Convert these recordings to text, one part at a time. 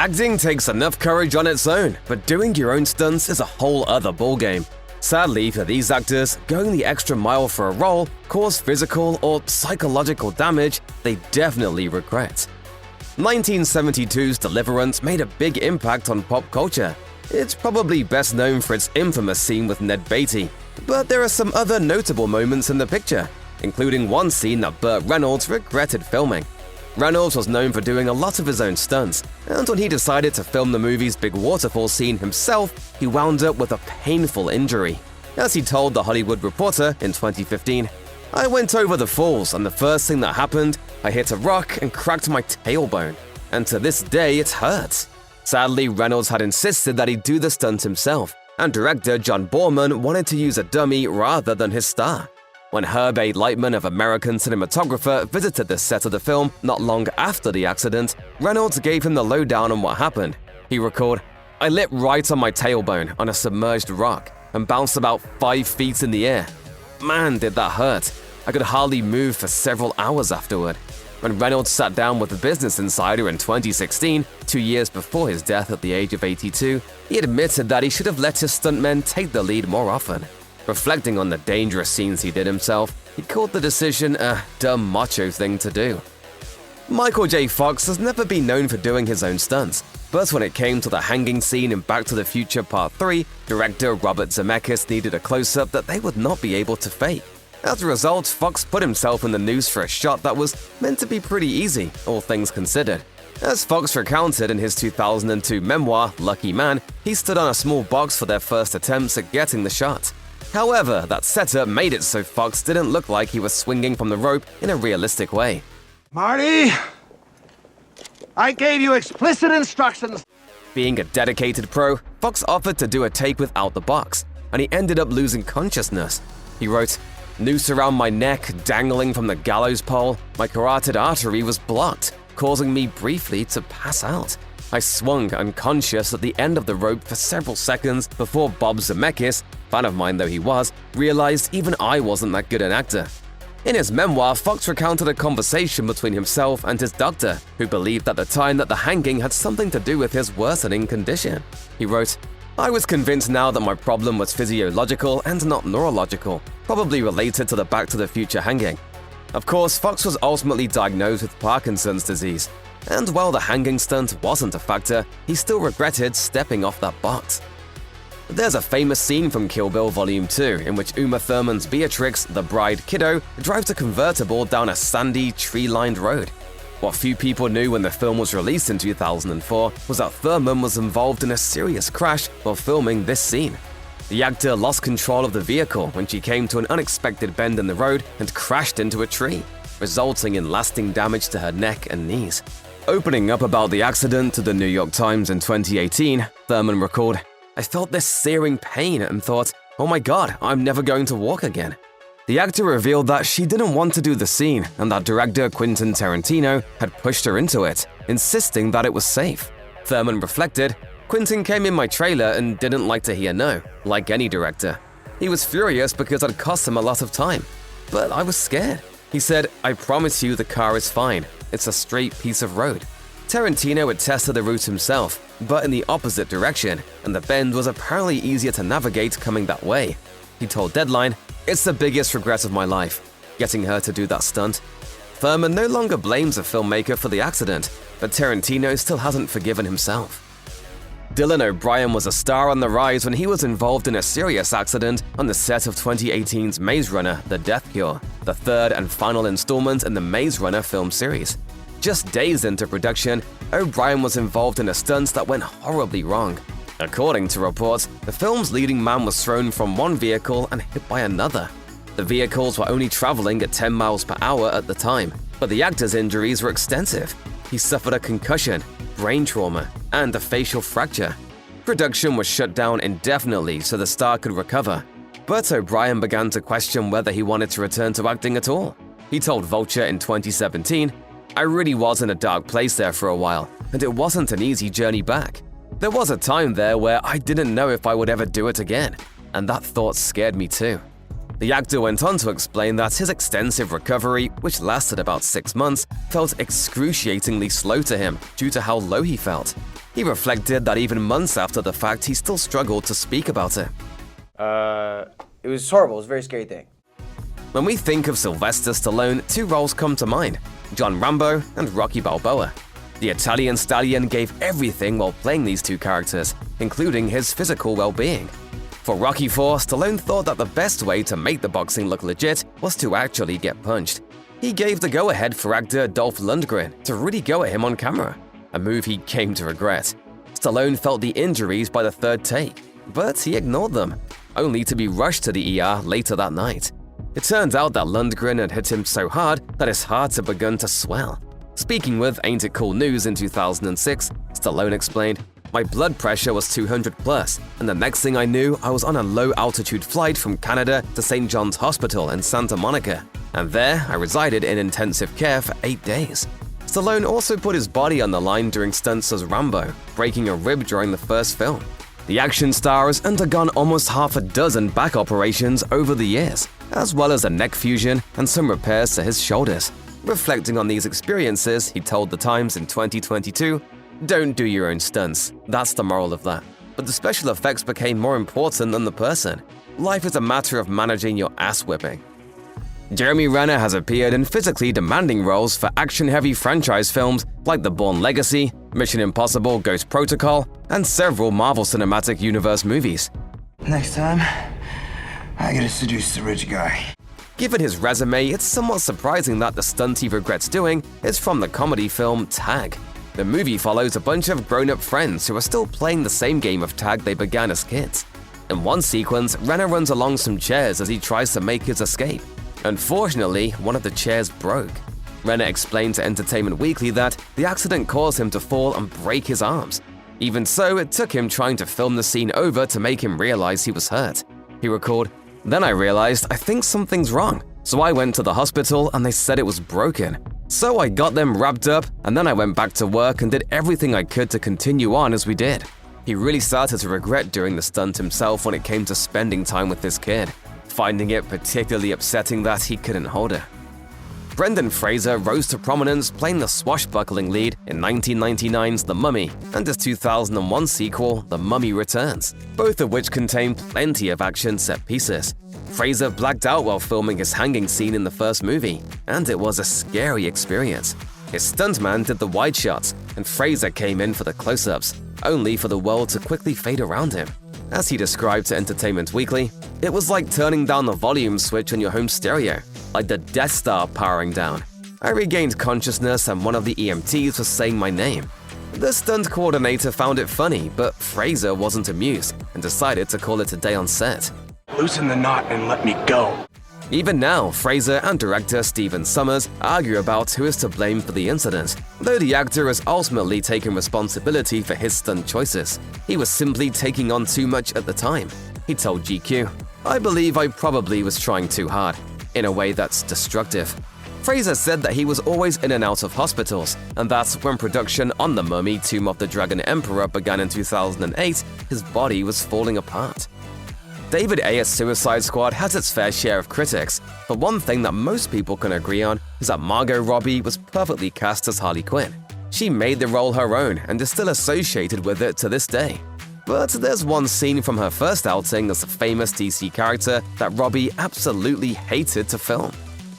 Acting takes enough courage on its own, but doing your own stunts is a whole other ballgame. Sadly for these actors, going the extra mile for a role caused physical or psychological damage they definitely regret. 1972's Deliverance made a big impact on pop culture. It's probably best known for its infamous scene with Ned Beatty, but there are some other notable moments in the picture, including one scene that Burt Reynolds regretted filming. Reynolds was known for doing a lot of his own stunts, and when he decided to film the movie's big waterfall scene himself, he wound up with a painful injury. As he told The Hollywood Reporter in 2015, "I went over the falls, and the first thing that happened, I hit a rock and cracked my tailbone, and to this day it hurts." Sadly, Reynolds had insisted that he do the stunt himself, and director John Borman wanted to use a dummy rather than his star. When Herb A. Lightman of American Cinematographer visited the set of the film not long after the accident, Reynolds gave him the lowdown on what happened. He recalled, "I lit right on my tailbone on a submerged rock and bounced about 5 feet in the air. Man, did that hurt. I could hardly move for several hours afterward." When Reynolds sat down with the Business Insider in 2016, 2 years before his death at the age of 82, he admitted that he should have let his stuntmen take the lead more often. Reflecting on the dangerous scenes he did himself, he called the decision a dumb macho thing to do. Michael J. Fox has never been known for doing his own stunts, but when it came to the hanging scene in Back to the Future Part 3, director Robert Zemeckis needed a close-up that they would not be able to fake. As a result, Fox put himself in the news for a shot that was meant to be pretty easy, all things considered. As Fox recounted in his 2002 memoir, Lucky Man, he stood on a small box for their first attempts at getting the shot. However, that setup made it so Fox didn't look like he was swinging from the rope in a realistic way. "Marty, I gave you explicit instructions." Being a dedicated pro, Fox offered to do a take without the box, and he ended up losing consciousness. He wrote, "Noose around my neck, dangling from the gallows pole, my carotid artery was blocked, causing me briefly to pass out. I swung unconscious at the end of the rope for several seconds before Bob Zemeckis, fan of mine though he was, realized even I wasn't that good an actor." In his memoir, Fox recounted a conversation between himself and his doctor, who believed at the time that the hanging had something to do with his worsening condition. He wrote, "I was convinced now that my problem was physiological and not neurological, probably related to the Back to the Future hanging." Of course, Fox was ultimately diagnosed with Parkinson's disease, and while the hanging stunt wasn't a factor, he still regretted stepping off that box. There's a famous scene from Kill Bill Volume 2 in which Uma Thurman's Beatrix, the bride kiddo, drives a convertible down a sandy, tree-lined road. What few people knew when the film was released in 2004 was that Thurman was involved in a serious crash while filming this scene. The actor lost control of the vehicle when she came to an unexpected bend in the road and crashed into a tree, resulting in lasting damage to her neck and knees. Opening up about the accident to the New York Times in 2018, Thurman recalled, "I felt this searing pain and thought, oh my god, I'm never going to walk again." The actor revealed that she didn't want to do the scene and that director Quentin Tarantino had pushed her into it, insisting that it was safe. Thurman reflected, "Quentin came in my trailer and didn't like to hear no, like any director. He was furious because I'd cost him a lot of time. But I was scared. He said, I promise you the car is fine. It's a straight piece of road." Tarantino had tested the route himself, but in the opposite direction, and the bend was apparently easier to navigate coming that way. He told Deadline, "It's the biggest regret of my life, getting her to do that stunt." Thurman no longer blames a filmmaker for the accident, but Tarantino still hasn't forgiven himself. Dylan O'Brien was a star on the rise when he was involved in a serious accident on the set of 2018's Maze Runner: The Death Cure, the third and final installment in the Maze Runner film series. Just days into production, O'Brien was involved in a stunt that went horribly wrong. According to reports, the film's leading man was thrown from one vehicle and hit by another. The vehicles were only traveling at 10 miles per hour at the time, but the actor's injuries were extensive. He suffered a concussion, brain trauma, and a facial fracture. Production was shut down indefinitely so the star could recover, but O'Brien began to question whether he wanted to return to acting at all. He told Vulture in 2017, "I really was in a dark place there for a while, and it wasn't an easy journey back. There was a time there where I didn't know if I would ever do it again, and that thought scared me too." The actor went on to explain that his extensive recovery, which lasted about 6 months, felt excruciatingly slow to him due to how low he felt. He reflected that even months after the fact, he still struggled to speak about it. It was horrible. It was a very scary thing. When we think of Sylvester Stallone, two roles come to mind: John Rambo and Rocky Balboa. The Italian stallion gave everything while playing these two characters, including his physical well-being. For Rocky IV, Stallone thought that the best way to make the boxing look legit was to actually get punched. He gave the go-ahead for actor Dolph Lundgren to really go at him on camera, a move he came to regret. Stallone felt the injuries by the third take, but he ignored them, only to be rushed to the ER later that night. It turned out that Lundgren had hit him so hard that his heart had begun to swell. Speaking with Ain't It Cool News in 2006, Stallone explained, "My blood pressure was 200 plus, and the next thing I knew, I was on a low-altitude flight from Canada to St. John's Hospital in Santa Monica, and there I resided in intensive care for 8 days." Stallone also put his body on the line during stunts as Rambo, breaking a rib during the first film. The action star has undergone almost half a dozen back operations over the years, as well as a neck fusion and some repairs to his shoulders. Reflecting on these experiences, he told The Times in 2022, "Don't do your own stunts. That's the moral of that. But the special effects became more important than the person. Life is a matter of managing your ass whipping." Jeremy Renner has appeared in physically demanding roles for action-heavy franchise films like The Bourne Legacy, Mission Impossible Ghost Protocol, and several Marvel Cinematic Universe movies. Next time, I gotta seduce the rich guy. Given his resume, it's somewhat surprising that the stunt he regrets doing is from the comedy film Tag. The movie follows a bunch of grown-up friends who are still playing the same game of tag they began as kids. In one sequence, Renner runs along some chairs as he tries to make his escape. Unfortunately, one of the chairs broke. Renner explained to Entertainment Weekly that the accident caused him to fall and break his arms. Even so, it took him trying to film the scene over to make him realize he was hurt. He recalled, "Then I realized I think something's wrong, so I went to the hospital and they said it was broken. So I got them wrapped up and then I went back to work and did everything I could to continue on as we did." He really started to regret doing the stunt himself when it came to spending time with this kid, finding it particularly upsetting that he couldn't hold her. Brendan Fraser rose to prominence playing the swashbuckling lead in 1999's The Mummy and his 2001 sequel, The Mummy Returns, both of which contain plenty of action set pieces. Fraser blacked out while filming his hanging scene in the first movie, and it was a scary experience. His stuntman did the wide shots, and Fraser came in for the close-ups, only for the world to quickly fade around him. As he described to Entertainment Weekly, "It was like turning down the volume switch on your home stereo, like the Death Star powering down. I regained consciousness and one of the EMTs was saying my name. The stunt coordinator found it funny, but Fraser wasn't amused and decided to call it a day on set." Loosen the knot and let me go. Even now, Fraser and director Stephen Sommers argue about who is to blame for the incident, though the actor has ultimately taken responsibility for his stunt choices. He was simply taking on too much at the time. He told GQ, "I believe I probably was trying too hard, in a way that's destructive." Fraser said that he was always in and out of hospitals, and that when production on The Mummy Tomb of the Dragon Emperor began in 2008, his body was falling apart. David Ayer's Suicide Squad has its fair share of critics, but one thing that most people can agree on is that Margot Robbie was perfectly cast as Harley Quinn. She made the role her own and is still associated with it to this day. But there's one scene from her first outing as a famous DC character that Robbie absolutely hated to film.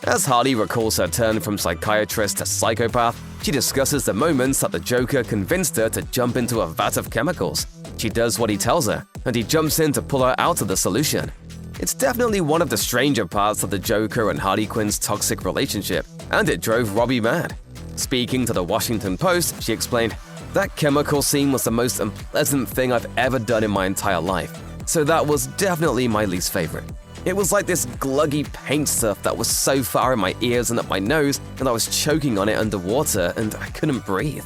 As Harley recalls her turn from psychiatrist to psychopath, she discusses the moments that the Joker convinced her to jump into a vat of chemicals. She does what he tells her, and he jumps in to pull her out of the solution. It's definitely one of the stranger parts of the Joker and Harley Quinn's toxic relationship, and it drove Robbie mad. Speaking to the Washington Post, she explained, "That chemical scene was the most unpleasant thing I've ever done in my entire life, so that was definitely my least favorite. It was like this gluggy paint stuff that was so far in my ears and up my nose that I was choking on it underwater and I couldn't breathe."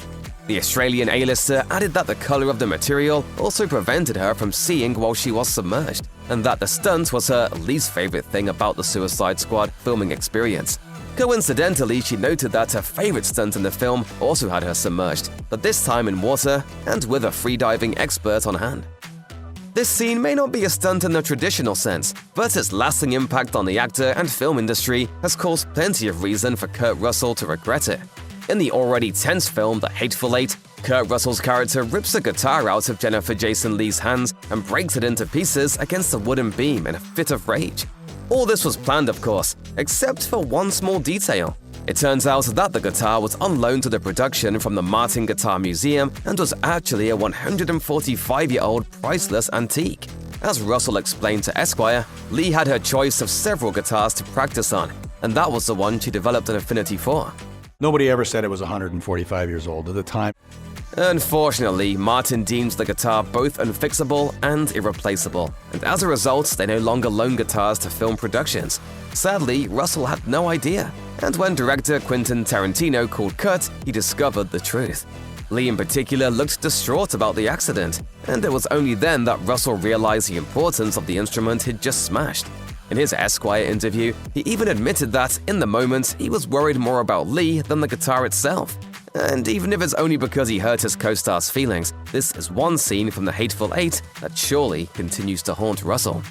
The Australian A-lister added that the color of the material also prevented her from seeing while she was submerged, and that the stunt was her least favorite thing about the Suicide Squad filming experience. Coincidentally, she noted that her favorite stunt in the film also had her submerged, but this time in water and with a freediving expert on hand. This scene may not be a stunt in the traditional sense, but its lasting impact on the actor and film industry has caused plenty of reason for Kurt Russell to regret it. In the already tense film The Hateful Eight, Kurt Russell's character rips a guitar out of Jennifer Jason Leigh's hands and breaks it into pieces against a wooden beam in a fit of rage. All this was planned, of course, except for one small detail. It turns out that the guitar was on loan to the production from the Martin Guitar Museum and was actually a 145-year-old priceless antique. As Russell explained to Esquire, Leigh had her choice of several guitars to practice on, and that was the one she developed an affinity for. Nobody ever said it was 145 years old at the time. Unfortunately, Martin deems the guitar both unfixable and irreplaceable, and as a result, they no longer loan guitars to film productions. Sadly, Russell had no idea, and when director Quentin Tarantino called Kurt, he discovered the truth. Leigh in particular looked distraught about the accident, and it was only then that Russell realized the importance of the instrument he'd just smashed. In his Esquire interview, he even admitted that, in the moment, he was worried more about Leigh than the guitar itself. And even if it's only because he hurt his co-star's feelings, this is one scene from The Hateful Eight that surely continues to haunt Russell.